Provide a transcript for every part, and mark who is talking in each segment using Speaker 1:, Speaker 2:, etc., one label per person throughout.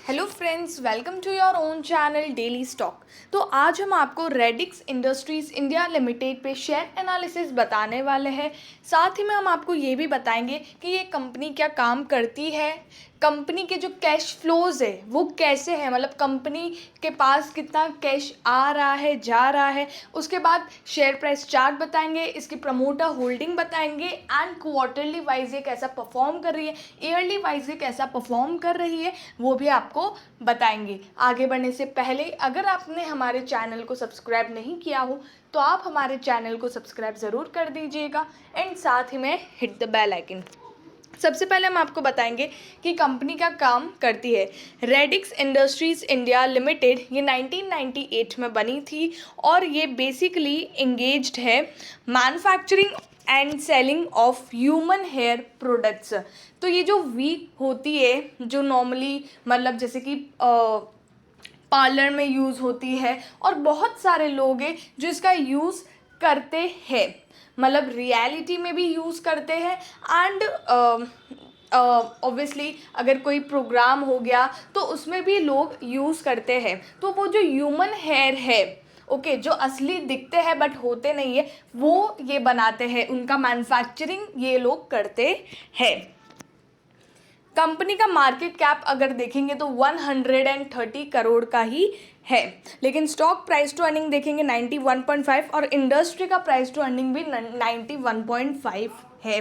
Speaker 1: Hello friends, welcome to your own channel daily stock. तो आज हम आपको रेडिक्स इंडस्ट्रीज़ इंडिया लिमिटेड पे शेयर एनालिसिस बताने वाले हैं। साथ ही में हम आपको ये भी बताएंगे कि ये कंपनी क्या काम करती है, कंपनी के जो कैश फ्लोज है वो कैसे है, मतलब कंपनी के पास कितना कैश आ रहा है जा रहा है। उसके बाद शेयर प्राइस चार्ट बताएंगे, इसकी प्रमोटर होल्डिंग बताएंगे एंड क्वार्टरली वाइज ये कैसा परफॉर्म कर रही है, ईयरली वाइज ये कैसा परफॉर्म कर रही है, वो भी आपको बताएंगे। आगे बढ़ने से पहले अगर आपने हमारे चैनल को सब्सक्राइब नहीं किया हो तो आप हमारे चैनल को सब्सक्राइब ज़रूर कर दीजिएगा एंड साथ ही में हिट द बेल आइकन। सबसे पहले हम आपको बताएंगे कि कंपनी का काम करती है। रेडिक्स इंडस्ट्रीज़ इंडिया लिमिटेड ये 1998 में बनी थी और ये बेसिकली एंगेज्ड है manufacturing and selling of human hair products. तो ये जो वीक होती है, जो नॉर्मली मतलब जैसे कि पार्लर में यूज़ होती है और बहुत सारे लोग हैं जो इसका यूज़ करते हैं, मतलब रियलिटी में भी यूज़ करते हैं एंड ऑब्वियसली अगर कोई प्रोग्राम हो गया तो उसमें भी लोग यूज़ करते हैं। तो वो जो ह्यूमन हेयर है, ओके, जो असली दिखते हैं बट होते नहीं है, वो ये बनाते हैं, उनका मैन्युफैक्चरिंग ये लोग करते हैं। कंपनी का मार्केट कैप अगर देखेंगे तो 130 करोड़ का ही है, लेकिन स्टॉक प्राइस टू अर्निंग देखेंगे 91.5 और इंडस्ट्री का प्राइस टू अर्निंग भी 91.5 है।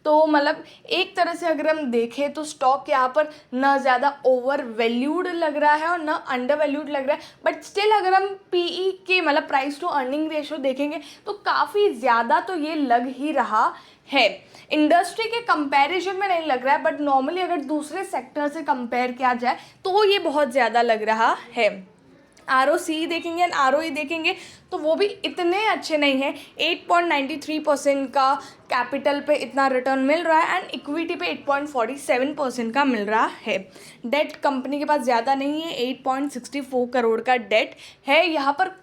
Speaker 1: तो मतलब एक तरह से अगर हम देखें तो स्टॉक यहाँ पर ना ज़्यादा ओवर वैल्यूड लग रहा है और ना अंडर वैल्यूड लग रहा है, बट स्टिल अगर हम पीई के मतलब प्राइस टू अर्निंग रेशो देखेंगे तो काफ़ी ज़्यादा तो ये लग ही रहा है। इंडस्ट्री के कंपैरिजन में नहीं लग रहा है, बट नॉर्मली अगर दूसरे सेक्टर से कंपेयर किया जाए तो ये बहुत ज़्यादा लग रहा है। ROCE देखेंगे एंड ROE देखेंगे तो वो भी इतने अच्छे नहीं हैं। 8.93% का कैपिटल पे इतना रिटर्न मिल रहा है एंड इक्विटी पे 8.47% का मिल रहा है। डेट कंपनी के पास ज़्यादा नहीं है, 8.64 करोड़ का डेट है। यहाँ पर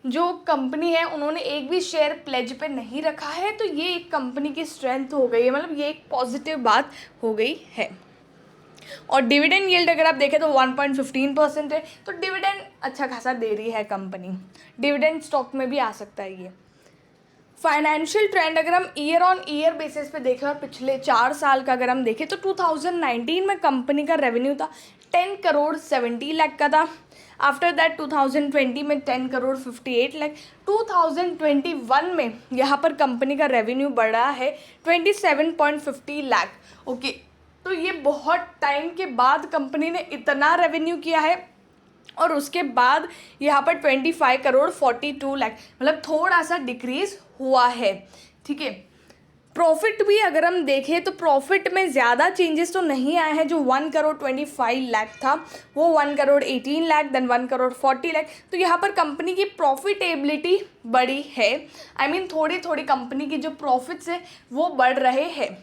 Speaker 1: जो कंपनी है उन्होंने एक भी शेयर प्लेज पे नहीं रखा है, तो ये एक कंपनी की स्ट्रेंथ हो गई है, मतलब ये एक पॉजिटिव बात हो गई है। और डिविडेंड यील्ड अगर आप देखें तो 1.15% है, तो डिविडेंड अच्छा खासा दे रही है कंपनी। डिविडेंड स्टॉक में भी आ सकता है ये। फाइनेंशियल ट्रेंड अगर हम ईयर ऑन ईयर बेसिस पे देखें और पिछले 4 साल का अगर हम देखें तो 2019 में कंपनी का रेवेन्यू था 10 करोड़ 70 लाख का था। आफ्टर दैट 2020 में 10 करोड़ 58 लाख। 2021 में यहाँ पर कंपनी का रेवेन्यू बढ़ा है 27.50 लाख। ओके, तो ये बहुत टाइम के बाद कंपनी ने इतना रेवेन्यू किया है और उसके बाद यहाँ पर 25 करोड़ 42 लाख, मतलब थोड़ा सा डिक्रीज़ हुआ है। ठीक है, प्रॉफिट भी अगर हम देखें तो प्रॉफिट में ज़्यादा चेंजेस तो नहीं आए हैं। जो 1 करोड़ 25 लाख था वो 1 करोड़ 18 लाख, देन 1 करोड़ 40 लाख। तो यहाँ पर कंपनी की प्रॉफिटेबिलिटी बढ़ी है। थोड़ी थोड़ी कंपनी की जो प्रॉफिट्स है वो बढ़ रहे हैं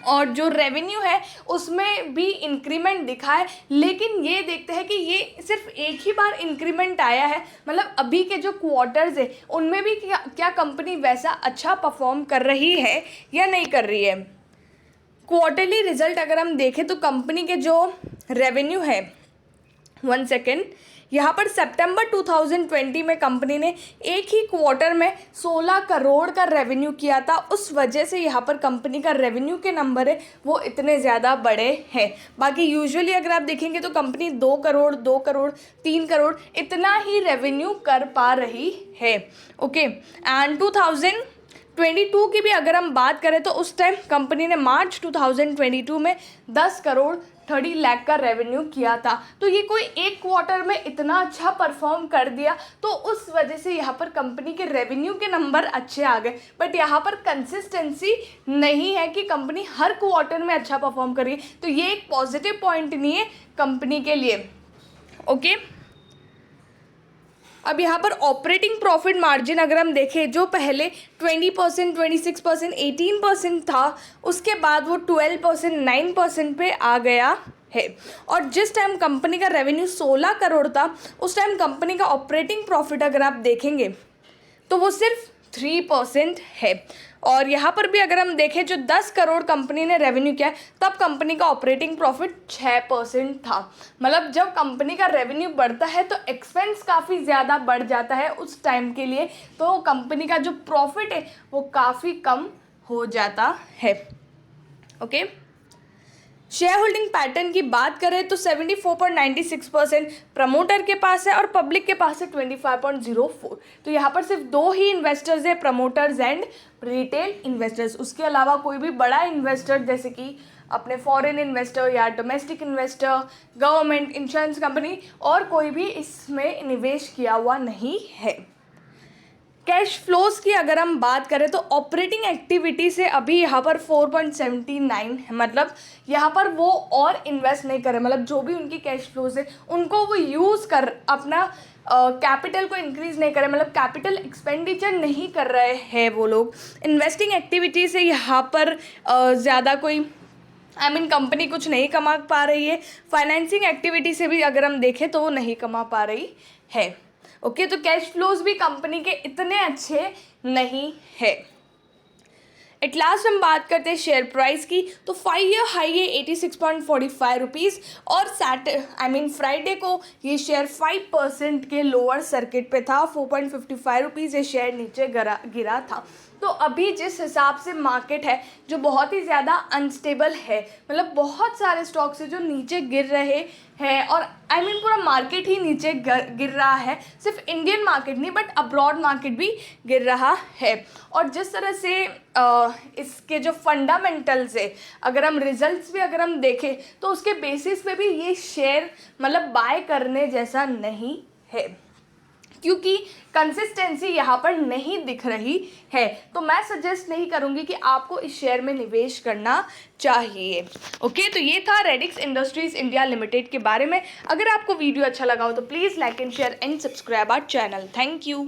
Speaker 1: और जो रेवेन्यू है उसमें भी इंक्रीमेंट दिखा है, लेकिन ये देखते हैं कि ये सिर्फ एक ही बार इंक्रीमेंट आया है, मतलब अभी के जो क्वार्टर्स है उनमें भी क्या कंपनी वैसा अच्छा परफॉर्म कर रही है या नहीं कर रही है। क्वार्टरली रिजल्ट अगर हम देखें तो कंपनी के जो रेवेन्यू है, 1 सेकेंड, यहाँ पर सितंबर 2020 में कंपनी ने एक ही क्वार्टर में 16 करोड़ का रेवेन्यू किया था। उस वजह से यहाँ पर कंपनी का रेवेन्यू के नंबर है वो इतने ज़्यादा बड़े हैं। बाकी यूजुअली अगर आप देखेंगे तो कंपनी 2 करोड़ 2 करोड़ 3 करोड़ इतना ही रेवेन्यू कर पा रही है। ओके, एंड 2022 की भी अगर हम बात करें तो उस टाइम कंपनी ने मार्च 2022 में 10 करोड़ 30 लाख का रेवेन्यू किया था। तो ये कोई एक क्वार्टर में इतना अच्छा परफॉर्म कर दिया, तो उस वजह से यहाँ पर कंपनी के रेवेन्यू के नंबर अच्छे आ गए। बट यहाँ पर कंसिस्टेंसी नहीं है कि कंपनी हर क्वार्टर में अच्छा परफॉर्म कर रही है, तो ये एक पॉजिटिव पॉइंट नहीं है कंपनी के लिए। ओके, अब यहाँ पर ऑपरेटिंग प्रॉफिट मार्जिन अगर हम देखें, जो पहले 20%, 26%, 18% था, उसके बाद वो 12%, 9% पे आ गया है। और जिस टाइम कंपनी का रेवेन्यू 16 करोड़ था उस टाइम कंपनी का ऑपरेटिंग प्रॉफिट अगर आप देखेंगे तो वो सिर्फ 3% है। और यहाँ पर भी अगर हम देखें जो 10 करोड़ कंपनी ने रेवेन्यू किया तब कंपनी का ऑपरेटिंग प्रॉफिट 6% था। मतलब जब कंपनी का रेवेन्यू बढ़ता है तो एक्सपेंस काफ़ी ज़्यादा बढ़ जाता है उस टाइम के लिए, तो कंपनी का जो प्रॉफिट है वो काफ़ी कम हो जाता है। ओके, शेयर होल्डिंग पैटर्न की बात करें तो 74.96% प्रमोटर के पास है और पब्लिक के पास है 25.04। तो यहाँ पर सिर्फ 2 ही इन्वेस्टर्स है, प्रमोटर्स एंड रिटेल इन्वेस्टर्स। उसके अलावा कोई भी बड़ा इन्वेस्टर जैसे कि अपने फॉरेन इन्वेस्टर या domestic investor, government, insurance company और कोई भी इसमें निवेश किया हुआ नहीं है। कैश फ्लोज की अगर हम बात करें तो ऑपरेटिंग एक्टिविटी से अभी यहाँ पर 4.79 है, मतलब यहाँ पर वो और इन्वेस्ट नहीं करे, मतलब जो भी उनकी कैश फ्लोज है उनको वो यूज़ कर अपना कैपिटल को इंक्रीज़ नहीं करे, मतलब कैपिटल एक्सपेंडिचर नहीं कर रहे हैं वो लोग। इन्वेस्टिंग एक्टिविटी से यहाँ पर ज़्यादा कोई कंपनी कुछ नहीं कमा पा रही है। फाइनेंसिंग एक्टिविटी से भी अगर हम देखें तो वो नहीं कमा पा रही है। ओके, तो कैश फ्लोज भी कंपनी के इतने अच्छे नहीं है। एट लास्ट हम बात करते हैं शेयर प्राइस की, तो 5 ईयर हाई है 86.45 रुपीज़ और फ्राइडे को ये शेयर 5% के लोअर सर्किट पे था, 4.55 रुपीज़ ये शेयर नीचे गिरा था। तो अभी जिस हिसाब से मार्केट है जो बहुत ही ज़्यादा अनस्टेबल है, मतलब बहुत सारे स्टॉक्स है जो नीचे गिर रहे हैं और पूरा मार्केट ही नीचे गिर रहा है, सिर्फ इंडियन मार्केट नहीं बट अब्रॉड मार्केट भी गिर रहा है। और जिस तरह से इसके जो फंडामेंटल्स है, अगर हम रिजल्ट्स भी अगर हम देखें तो उसके बेसिस पे भी ये शेयर मतलब बाय करने जैसा नहीं है, क्योंकि कंसिस्टेंसी यहाँ पर नहीं दिख रही है। तो मैं सजेस्ट नहीं करूँगी कि आपको इस शेयर में निवेश करना चाहिए। ओके, तो ये था रेडिक्स इंडस्ट्रीज़ इंडिया लिमिटेड के बारे में। अगर आपको वीडियो अच्छा लगा हो तो please like and share and subscribe our channel. Thank you.